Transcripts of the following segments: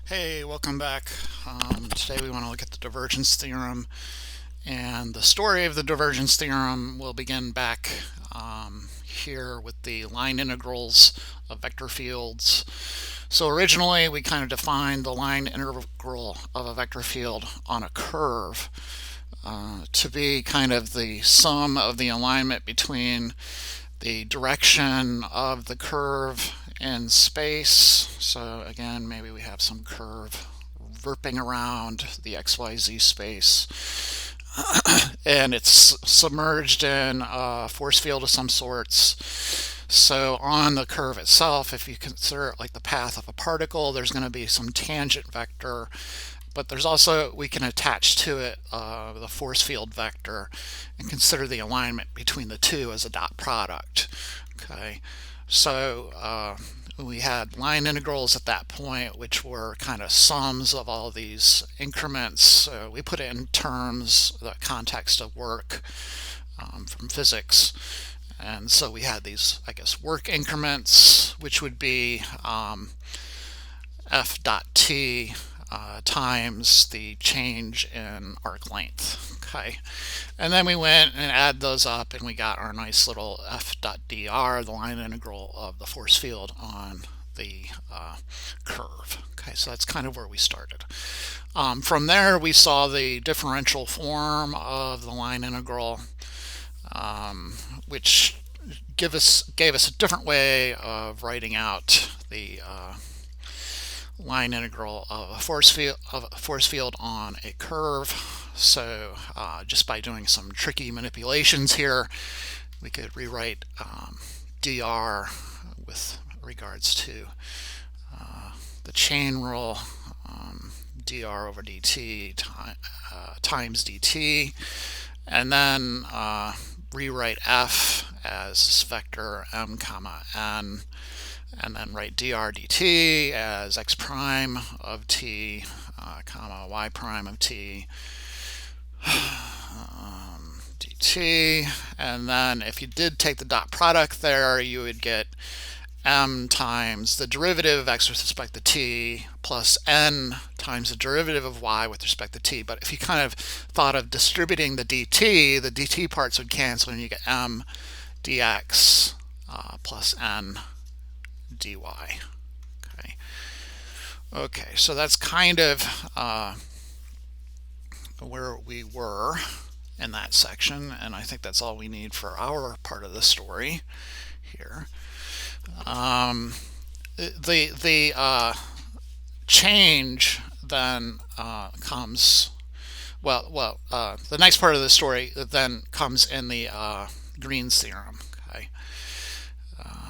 Hey, welcome back. Today we want to look at the divergence theorem, and the story of the divergence theorem will begin back here with the line integrals of vector fields. So originally we kind of defined the line integral of a vector field on a curve to be kind of the sum of the alignment between the direction of the curve in space. So again, maybe we have some curve verping around the XYZ space and it's submerged in a force field of some sorts. So on the curve itself, if you consider it like the path of a particle, there's going to be some tangent vector, but there's also, we can attach to it the force field vector and consider the alignment between the two as a dot product. Okay, so we had line integrals at that point, which were kind of sums of all these increments. We put it in terms, the context of work from physics. And so we had these, I guess, work increments, which would be f dot t times the change in arc length. Okay, and then we went and add those up, and we got our nice little f dot dr, the line integral of the force field on the curve. Okay, so that's kind of where we started. From there, we saw the differential form of the line integral, which gave us a different way of writing out the line integral of a force field on a curve. So just by doing some tricky manipulations here, we could rewrite dr with regards to the chain rule, dr over dt times dt, and then rewrite f as this vector m comma n, and then write dr dt as x prime of t comma y prime of t dt. And then if you did take the dot product there, you would get m times the derivative of x with respect to t plus n times the derivative of y with respect to t. But if you kind of thought of distributing the dt parts would cancel, and you get m dx plus n dy. Okay, so that's kind of where we were in that section, and I think that's all we need for our part of the story here. The change then comes, the next part of the story then comes in the Green's theorem. Okay,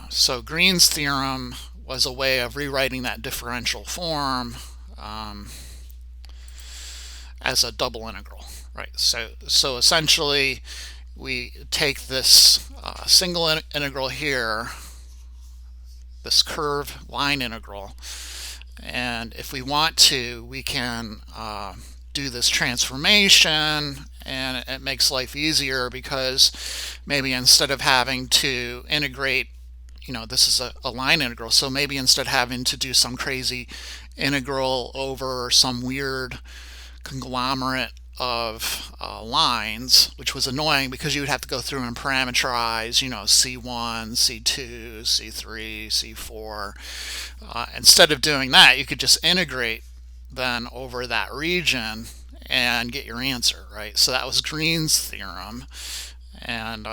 so Green's theorem was a way of rewriting that differential form as a double integral, right? So essentially, we take this single integral here, this curve line integral, and if we want to, we can do this transformation, and it makes life easier because maybe instead of having to integrate, this is a line integral, so maybe instead of having to do some crazy integral over some weird conglomerate of lines, which was annoying because you would have to go through and parameterize, C1, C2, C3, C4. Instead of doing that, you could just integrate then over that region and get your answer, right? So that was Green's theorem. And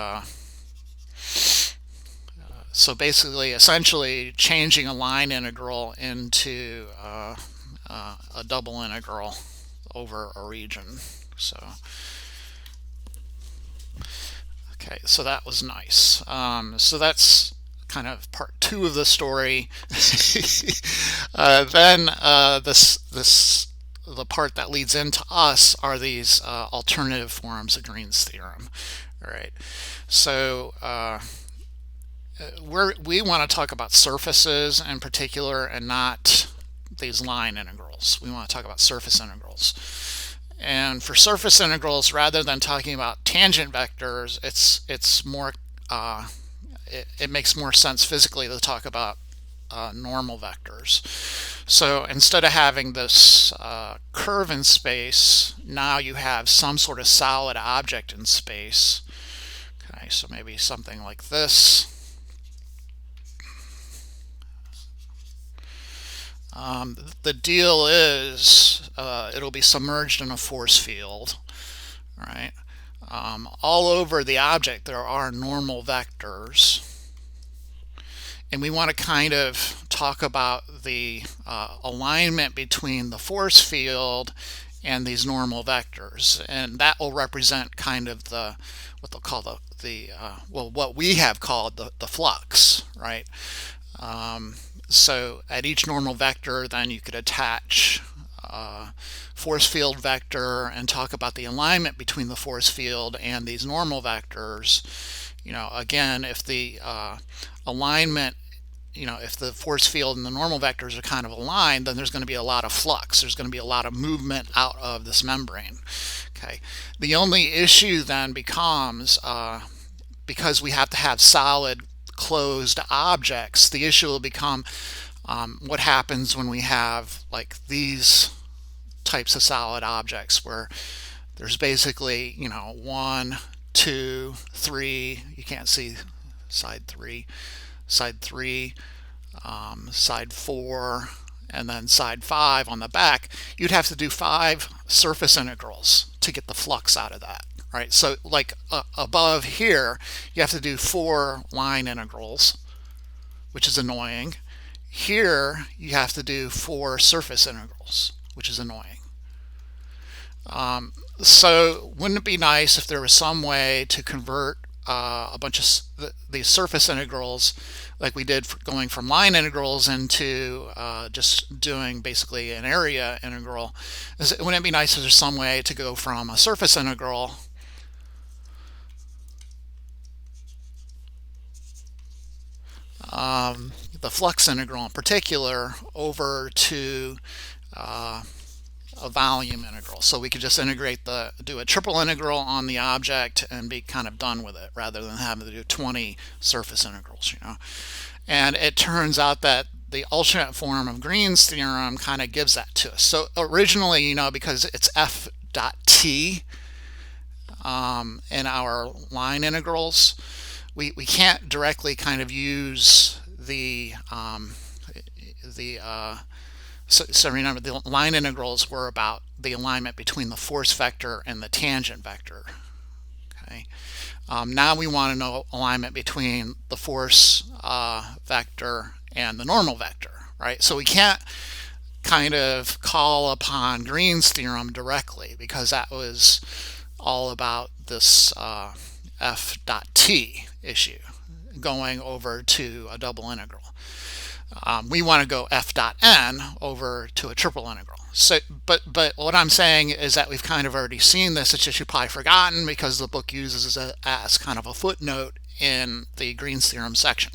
so basically, essentially changing a line integral into a double integral over a region. So okay, so that was nice. So that's kind of part two of the story. Then the part that leads into us are these alternative forms of Green's theorem. All right, so we want to talk about surfaces in particular, and not these line integrals. We want to talk about surface integrals. And for surface integrals, rather than talking about tangent vectors, it's more it makes more sense physically to talk about normal vectors. So instead of having this curve in space, now you have some sort of solid object in space. Okay, so maybe something like this. The deal is it'll be submerged in a force field, right? All over the object there are normal vectors, and we want to kind of talk about the alignment between the force field and these normal vectors, and that will represent kind of the what they'll call what we have called the flux, right? So at each normal vector, then you could attach force field vector and talk about the alignment between the force field and these normal vectors. You know, again, if the alignment, if the force field and the normal vectors are kind of aligned, then there's going to be a lot of flux. There's going to be a lot of movement out of this membrane. Okay. The only issue then becomes, because we have to have solid closed objects, the issue will become what happens when we have like these types of solid objects where there's basically 1, 2, 3, you can't see side 3, side 3, side 4, and then side 5 on the back. You'd have to do 5 surface integrals to get the flux out of that. Right, so like above here, you have to do 4 line integrals, which is annoying. Here, you have to do 4 surface integrals, which is annoying. So wouldn't it be nice if there was some way to convert a bunch of these surface integrals, like we did going from line integrals into just doing basically an area integral? Wouldn't it be nice if there's some way to go from a surface integral the flux integral in particular over to a volume integral, so we could just do a triple integral on the object and be kind of done with it, rather than having to do 20 surface integrals. And it turns out that the alternate form of Green's theorem kind of gives that to us. So originally, because it's f dot t in our line integrals, we can't directly kind of use so remember, the line integrals were about the alignment between the force vector and the tangent vector. Okay. Now we want to know alignment between the force vector and the normal vector, right? So we can't kind of call upon Green's theorem directly, because that was all about this f dot t issue going over to a double integral. We want to go f dot n over to a triple integral. So, but what I'm saying is that we've kind of already seen this. It's just you've probably forgotten, because the book uses it as kind of a footnote in the Green's theorem section,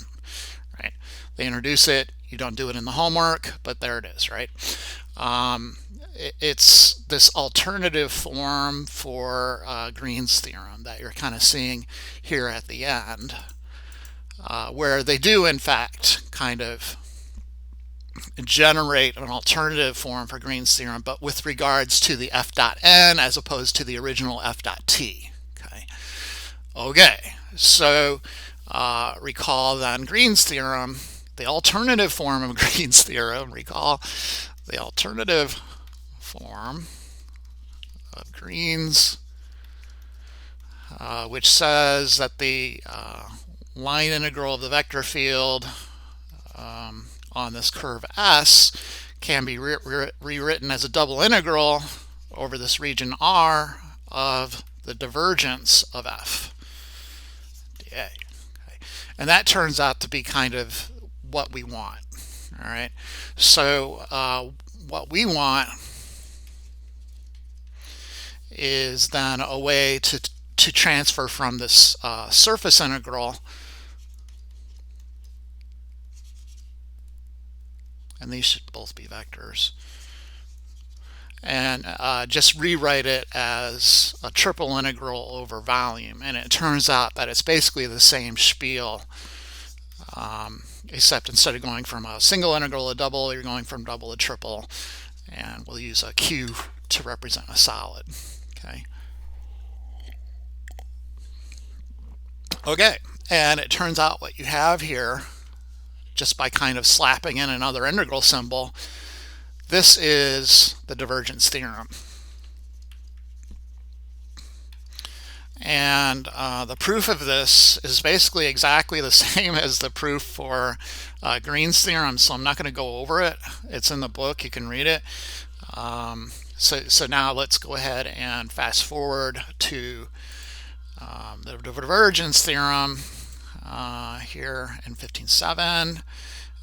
right? They introduce it. You don't do it in the homework, but there it is, right? It's this alternative form for Green's theorem that you're kind of seeing here at the end, where they do in fact kind of generate an alternative form for Green's theorem, but with regards to the f dot n as opposed to the original f dot t. Okay, so recall then Green's theorem, the alternative form of Green's theorem. Recall the alternative form of Green's, which says that the line integral of the vector field on this curve S can be rewritten as a double integral over this region R of the divergence of f dA. Okay. And that turns out to be kind of what we want. All right. So what we want is then a way to transfer from this surface integral, and these should both be vectors, and just rewrite it as a triple integral over volume. And it turns out that it's basically the same spiel. except instead of going from a single integral to double, you're going from double to triple, and we'll use a Q to represent a solid. Okay, and it turns out what you have here, just by kind of slapping in another integral symbol, this is the divergence theorem. And the proof of this is basically exactly the same as the proof for Green's theorem, so I'm not going to go over it. It's in the book, you can read it. So now let's go ahead and fast forward to the divergence theorem here in 15.7.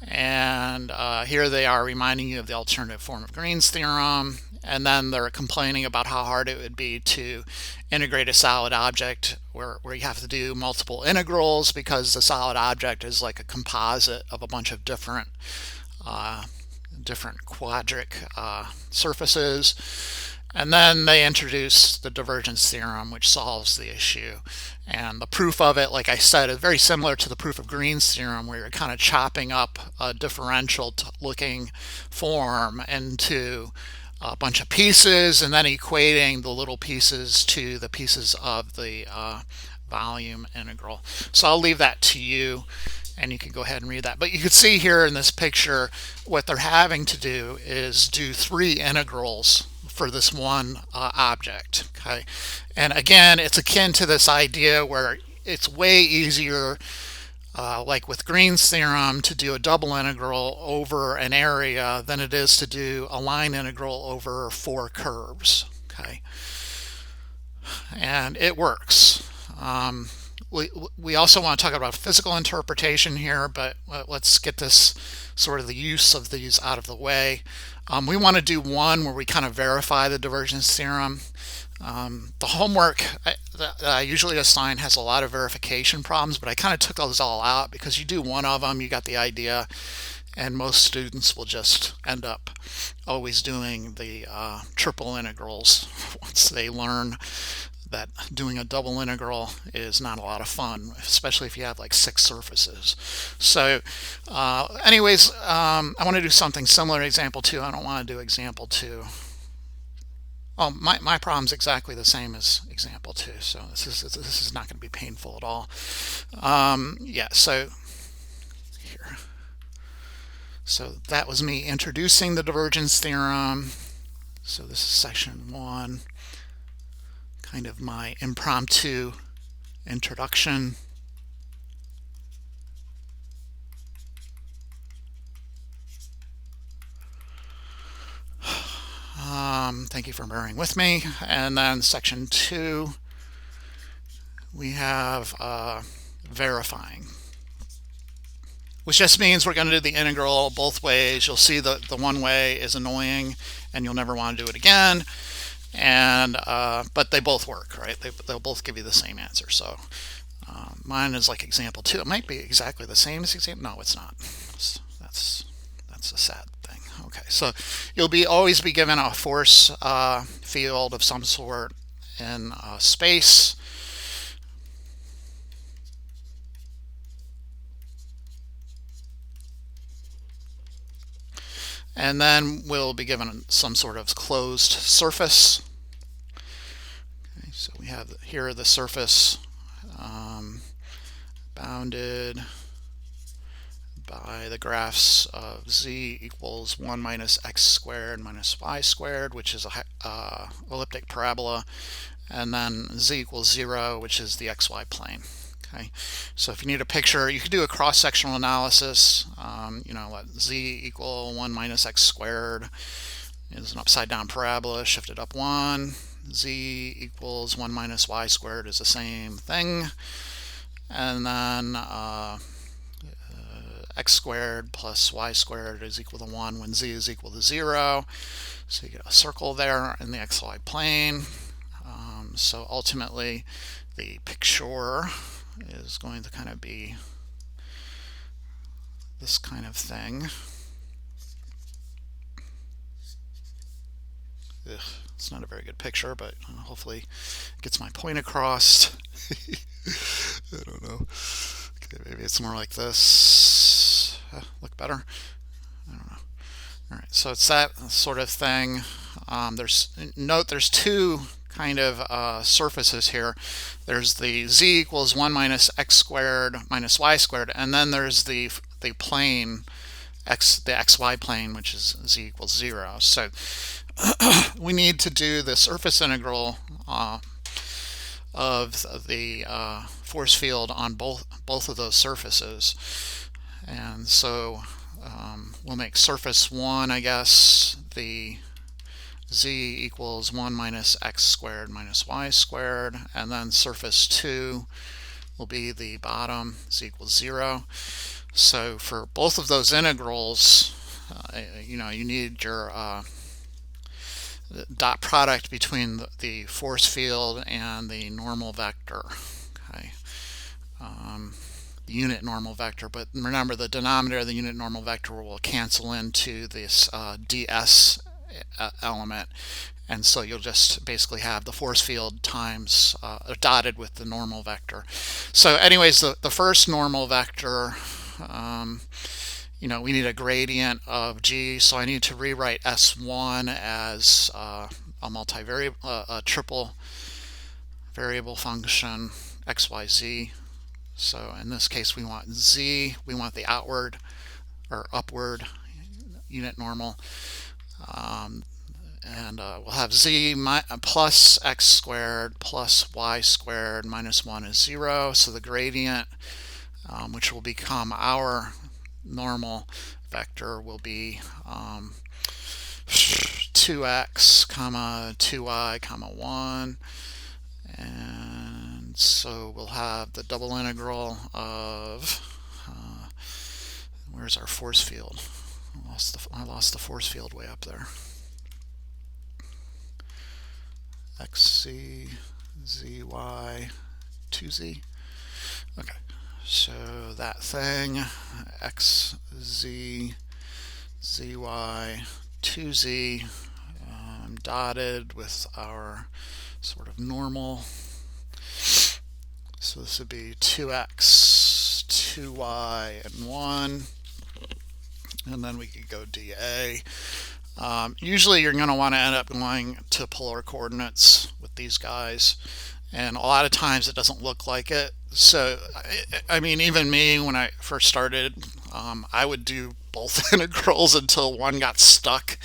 And here they are reminding you of the alternative form of Green's theorem, and then they're complaining about how hard it would be to integrate a solid object where you have to do multiple integrals because the solid object is like a composite of a bunch of different quadratic surfaces. And then they introduce the divergence theorem, which solves the issue. And the proof of it, like I said, is very similar to the proof of Green's theorem, where you're kind of chopping up a differential looking form into a bunch of pieces and then equating the little pieces to the pieces of the volume integral. So I'll leave that to you, and you can go ahead and read that. But you can see here in this picture, what they're having to do is do 3 integrals for this one object. Okay, and again, it's akin to this idea where it's way easier, like with Green's theorem, to do a double integral over an area than it is to do a line integral over 4 curves. Okay, and it works. We also want to talk about physical interpretation here, but let's get this sort of the use of these out of the way. We want to do one where we kind of verify the divergence theorem. The homework that I usually assign has a lot of verification problems, but I kind of took those all out because you do one of them, you got the idea, and most students will just end up always doing the triple integrals once they learn that doing a double integral is not a lot of fun, especially if you have like 6 surfaces. So anyways, I want to do something similar to example 2. I don't want to do example 2. Oh, my problem's exactly the same as example 2, so this is not going to be painful at all. Yeah, so here. So that was me introducing the divergence theorem. So this is section 1. Kind of my impromptu introduction. Thank you for bearing with me. And then section 2, we have verifying, which just means we're going to do the integral both ways. You'll see the one way is annoying and you'll never want to do it again. And but they both work, right? They'll both give you the same answer. So mine is like example 2. It might be exactly the same as example. No, it's not. That's a sad thing. Okay, so you'll always be given a force field of some sort in space. And then we'll be given some sort of closed surface. Okay, so we have here the surface bounded by the graphs of z equals 1 minus x squared minus y squared, which is a elliptic parabola, and then z equals 0, which is the xy plane. Okay, so if you need a picture, you could do a cross-sectional analysis. You know, let z equal 1 minus x squared is an upside-down parabola shifted up 1. Z equals 1 minus y squared is the same thing. And then x squared plus y squared is equal to 1 when z is equal to 0. So you get a circle there in the xy plane. So ultimately, the picture is going to kind of be this kind of thing. Ugh, it's not a very good picture, but hopefully it gets my point across. I don't know. Okay, maybe it's more like this. look better? I don't know. All right, so it's that sort of thing. There's two kind of surfaces here. There's the z equals 1 minus x squared minus y squared, and then there's the plane the xy plane, which is z equals 0. So we need to do the surface integral of the force field on both of those surfaces. And so we'll make surface 1, I guess, the z equals 1 minus x squared minus y squared, and then surface 2 will be the bottom, z equals 0. So for both of those integrals, you need your dot product between the force field and the normal vector. Okay. The unit normal vector, but remember the denominator of the unit normal vector will cancel into this ds element, and so you'll just basically have the force field times dotted with the normal vector. So anyways, the first normal vector, we need a gradient of g, so I need to rewrite S1 as a triple variable function xyz. So in this case we want z, we want the outward or upward unit normal, and we'll have z plus x squared plus y squared minus 1 is 0, so the gradient, which will become our normal vector, will be 2x comma 2y comma 1, and so we'll have the double integral of where's our force field? I lost the force field way up there. xz zy 2z. Okay, so that thing xz zy 2z dotted with our sort of normal. So this would be 2x, 2y, and 1. And then we could go dA. Usually you're going to want to end up going to polar coordinates with these guys, and a lot of times it doesn't look like it. So I mean, even me, when I first started, I would do both integrals until one got stuck,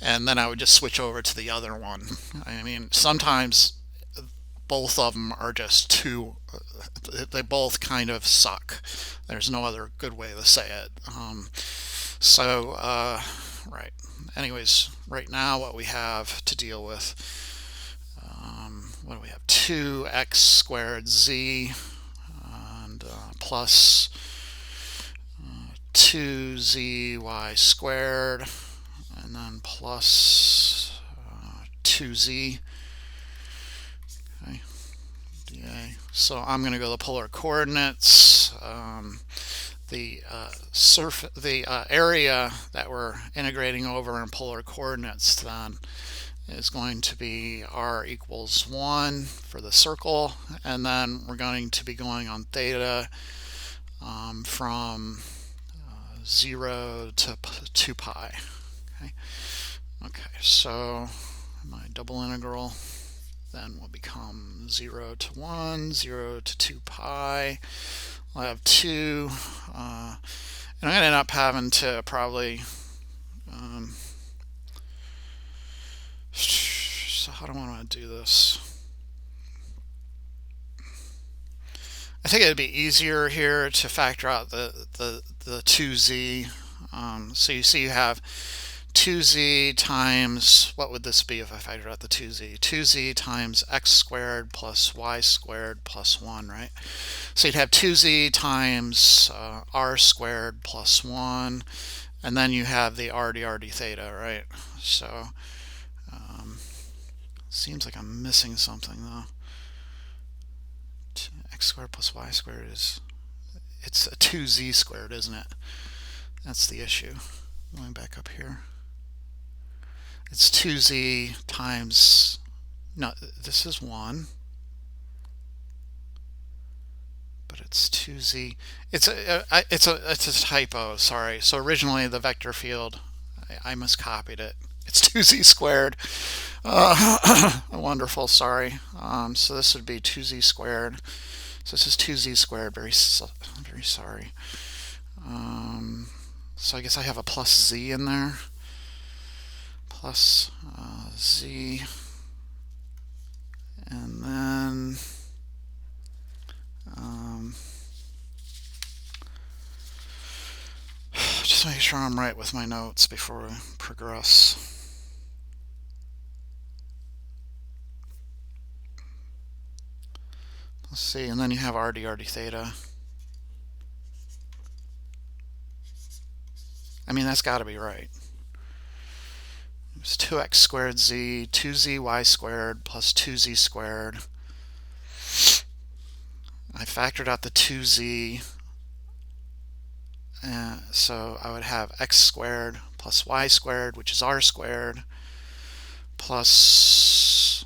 and then I would just switch over to the other one. I mean, sometimes both of them are just too, they both kind of suck. There's no other good way to say it. Right. Anyways, right now what we have to deal with, what do we have? 2x squared z and plus 2zy squared, and then plus 2z. Okay. dA. So I'm going to go to the polar coordinates. The area that we're integrating over in polar coordinates then is going to be r equals 1 for the circle, and then we're going to be going on theta from 0 to 2 pi. Okay, so my double integral then will become 0 to 1, 0 to 2 pi. I'll have 2, and I'm going to end up having to probably, so how do I want to do this? I think it'd be easier here to factor out the 2z. So you see you have 2z times, what would this be if I factor out the 2z? 2z times x squared plus y squared plus 1, right? So you'd have 2z times r squared plus 1, and then you have the r d theta, right? So seems like I'm missing something though. X squared plus y squared it's a 2z squared, isn't it? That's the issue. Going back up here. It's 2z times, no, this is 1. But but it's 2z. It's a typo. Sorry. So originally the vector field, I miscopied it. It's 2z squared. Wonderful. Sorry. So this would be 2z squared. So this is 2z squared. Very sorry. So I guess I have a plus z in there. Plus z. And then just make sure I'm right with my notes before we progress. Let's see, and then you have r d theta. I mean, that's got to be right. It's 2x squared z, 2zy squared plus 2z squared. I factored out the 2z, so I would have x squared plus y squared, which is r squared, plus,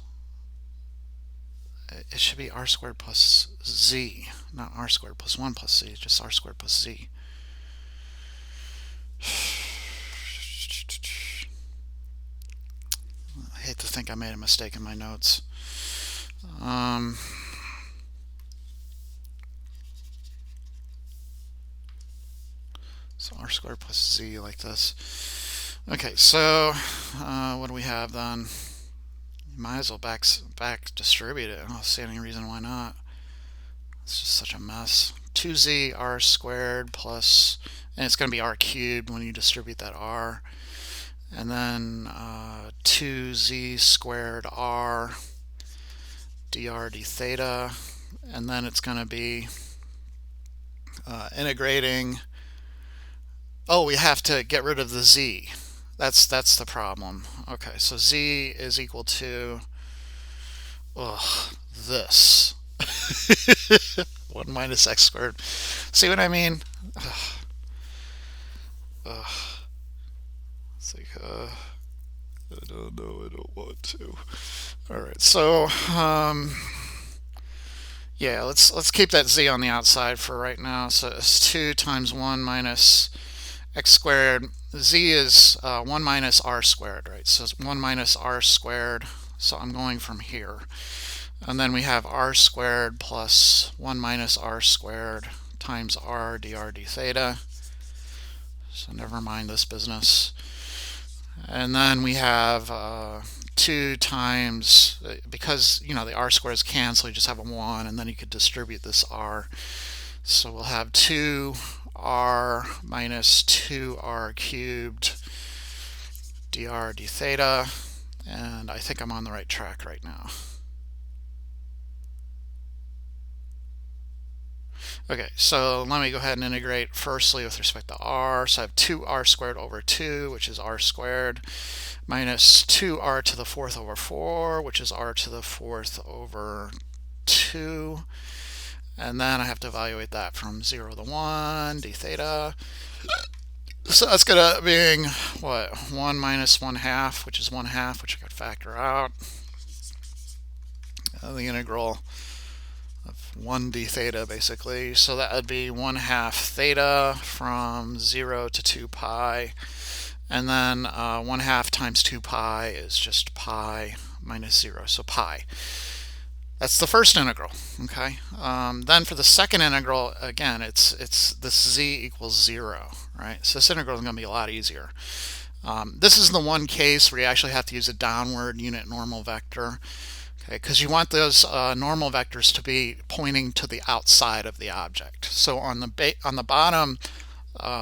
it should be r squared plus z, not r squared plus 1 plus z, it's just r squared plus z. I hate to think I made a mistake in my notes. So r squared plus z like this. Okay, so what do we have then? You might as well back distribute it. I don't see any reason why not. It's just such a mess. 2z r squared plus, and it's going to be r cubed when you distribute that r. And then 2z squared r dr d theta. And then it's going to be integrating. Oh, we have to get rid of the z. That's the problem. Okay, so z is equal to this. 1 minus x squared. See what I mean? It's like, I don't know, I don't want to. Alright, so, yeah, let's keep that z on the outside for right now. So it's 2 times 1 minus x squared. Z is 1 minus r squared, right? So it's 1 minus r squared. So I'm going from here. And then we have r squared plus 1 minus r squared times r dr d theta. So never mind this business. And then we have 2 times, because you know the r squares cancel, you just have a 1, and then you could distribute this r. So we'll have 2r minus 2r cubed dr d theta, and I think I'm on the right track right now. Okay, so let me go ahead and integrate firstly with respect to r. So I have 2r squared over 2, which is r squared, minus 2r to the 4th over 4, which is r to the 4th over 2. And then I have to evaluate that from 0 to 1, d theta. So that's going to be, what, 1 minus 1/2, which is 1/2, which I could factor out. The integral of 1 d theta, basically. So that would be 1/2 theta from 0 to 2 pi. And then 1/2 times 2 pi is just pi minus 0, so pi. That's the first integral, okay? Then for the second integral, again, it's this z equals 0, right? So this integral is going to be a lot easier. This is the one case where you actually have to use a downward unit normal vector, okay? Because you want those normal vectors to be pointing to the outside of the object. So on the bottom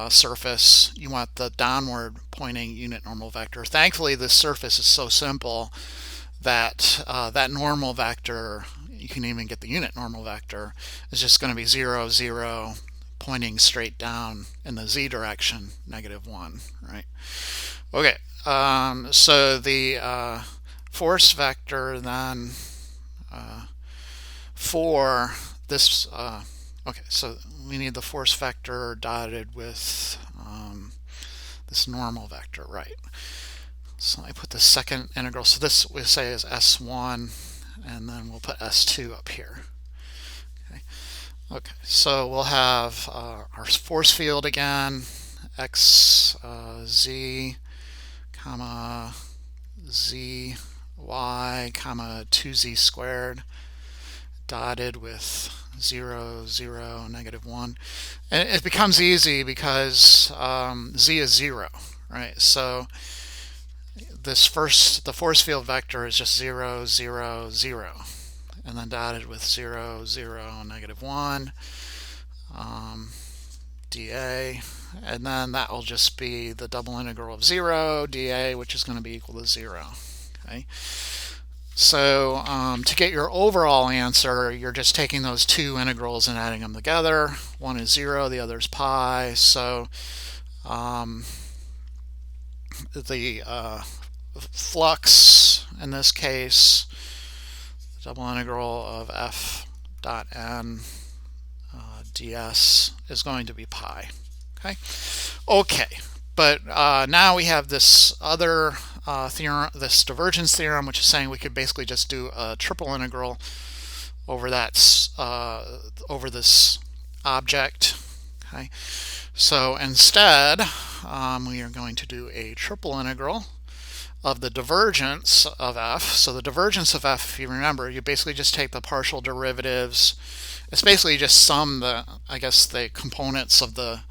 surface, you want the downward pointing unit normal vector. Thankfully, this surface is so simple that that normal vector, you can even get the unit normal vector, is just going to be 0, 0, pointing straight down in the z direction, -1, right? Okay, so the force vector then for this, okay, so we need the force vector dotted with this normal vector, right? So I put the second integral, so this we say is S1, and then we'll put S2 up here. Okay. Okay, so we'll have our force field again, x z comma z y comma 2z squared dotted with 0, 0, -1. And it becomes easy because z is 0, right? So the force field vector is just 0, 0, 0, and then dotted with 0, 0, -1, dA, and then that will just be the double integral of 0 dA, which is going to be equal to 0. Okay. So to get your overall answer, you're just taking those two integrals and adding them together. One is 0, the other is pi. So the flux in this case, the double integral of f dot n ds is going to be pi. Okay, but now we have this other theorem, this divergence theorem, which is saying we could basically just do a triple integral over over this object. Okay, so instead we are going to do a triple integral of the divergence of f. So the divergence of f, if you remember, you basically just take the partial derivatives. It's basically just sum the, I guess, the components of the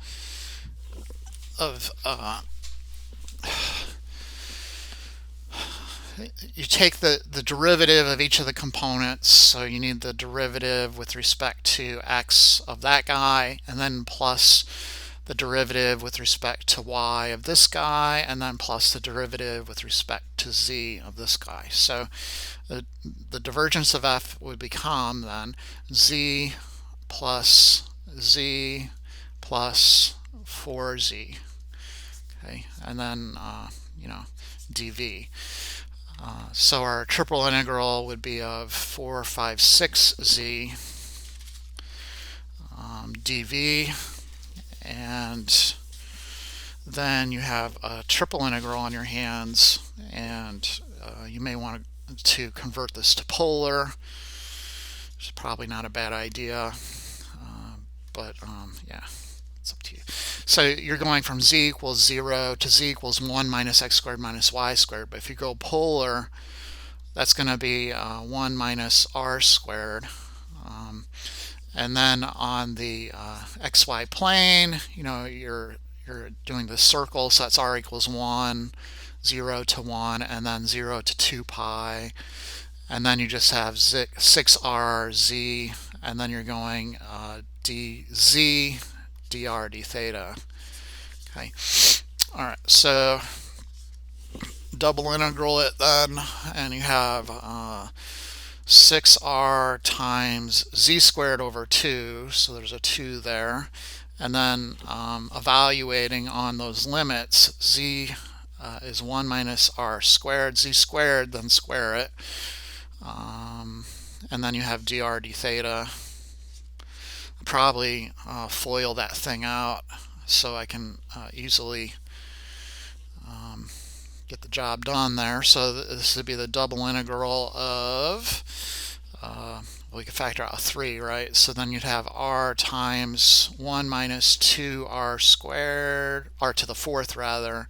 you take the derivative of each of the components. So you need the derivative with respect to x of that guy, and then plus the derivative with respect to y of this guy, and then plus the derivative with respect to z of this guy. So the divergence of f would become then z plus z plus 4z. Okay, and then dv. So our triple integral would be of 4, 5, 6z dv, and then you have a triple integral on your hands, and you may want to convert this to polar. It's probably not a bad idea, but yeah, it's up to you. So you're going from z equals 0 to z equals 1 minus x squared minus y squared. But if you go polar, that's going to be 1 minus r squared. And then on the xy plane, you're doing the circle, so that's r equals 1, 0 to 1, and then 0 to 2 pi. And then you just have 6r z, and then you're going dz dr d theta. Okay. All right. So double integral it then, and you have 6r times z squared over 2. So there's a 2 there, and then evaluating on those limits, z is 1 minus r squared, z squared, then square it, and then you have dr d theta. Probably FOIL that thing out so I can easily get the job done there. So this would be the double integral of, we could factor out 3, right? So then you'd have r times 1 minus 2r squared, r to the 4th rather,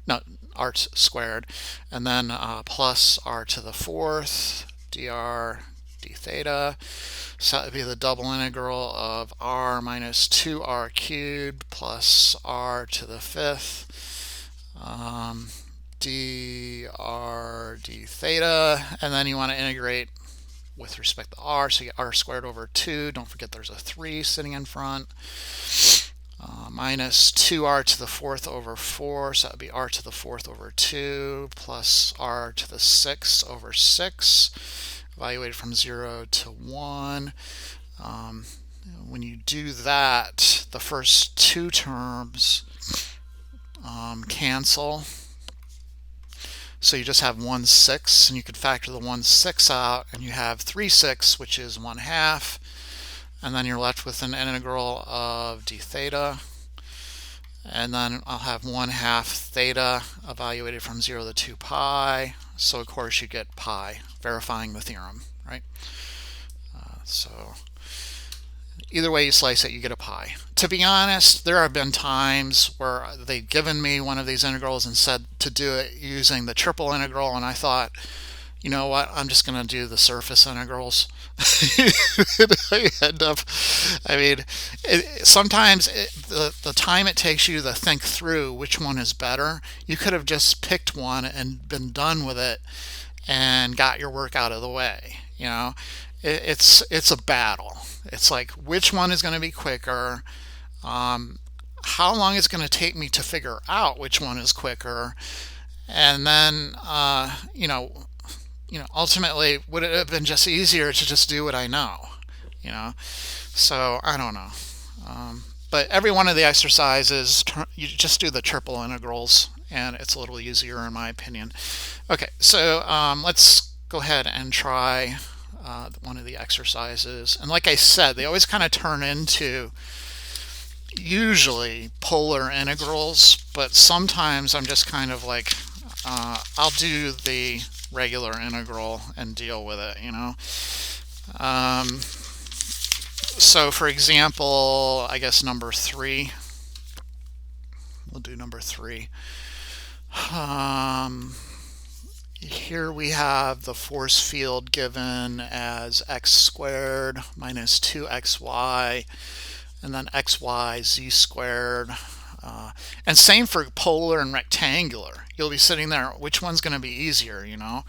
no, r squared, and then plus r to the 4th dr d theta. So that would be the double integral of r minus 2r cubed plus r to the 5th dr d theta, and then you want to integrate with respect to r, so you get r squared over 2. Don't forget there's a 3 sitting in front. Minus 2r to the 4th over 4, so that would be r to the 4th over 2 plus r to the 6th over 6, evaluated from 0 to 1. When you do that, the first two terms cancel. So you just have 1/6, and you could factor the 1/6 out, and you have 3/6, which is 1/2, and then you're left with an integral of d theta, and then I'll have 1/2 theta evaluated from 0 to 2 pi. So of course you get pi, verifying the theorem, right? So either way you slice it, you get a pi. To be honest, there have been times where they've given me one of these integrals and said to do it using the triple integral, and I thought, you know what, I'm just going to do the surface integrals. I end up, I mean, sometimes the time it takes you to think through which one is better, you could have just picked one and been done with it and got your work out of the way. You know, it's a battle. It's like, which one is going to be quicker? How long is it going to take me to figure out which one is quicker? And then, ultimately, would it have been just easier to just do what I know? You know, so I don't know. But every one of the exercises, you just do the triple integrals, and it's a little easier in my opinion. Okay, so let's go ahead and try one of the exercises. And like I said, they always kind of turn into usually polar integrals, but sometimes I'm just kind of like, I'll do the regular integral and deal with it, you know. So for example, I guess number 3. We'll do number 3. Here we have the force field given as x squared minus 2xy, and then xy z squared. And same for polar and rectangular. You'll be sitting there, which one's going to be easier, you know?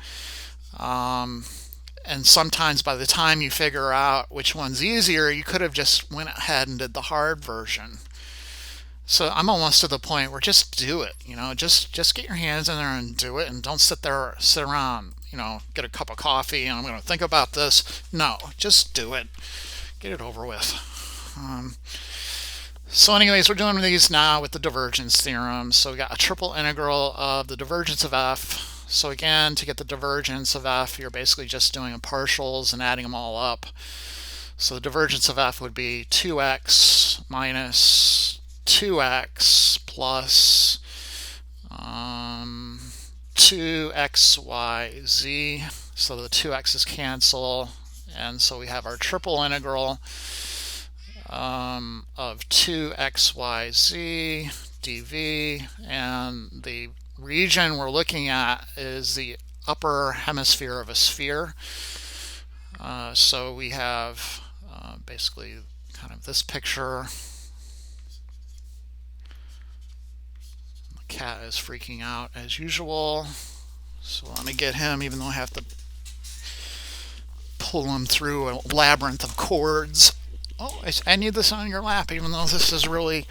And sometimes by the time you figure out which one's easier, you could have just went ahead and did the hard version. So I'm almost to the point where just do it, you know, just get your hands in there and do it, and don't sit around, you know, get a cup of coffee and I'm going to think about this. No, just do it. Get it over with. So anyways, we're doing these now with the divergence theorem. So we got a triple integral of the divergence of f. So again, to get the divergence of f, you're basically just doing partials and adding them all up. So the divergence of f would be 2x minus 2x plus 2xyz. So the 2x's cancel, and so we have our triple integral of 2xyz dv, and the region we're looking at is the upper hemisphere of a sphere. So we have basically kind of this picture. The cat is freaking out as usual, so let me get him, even though I have to pull him through a labyrinth of chords. Oh, I need this on your lap, even though this is really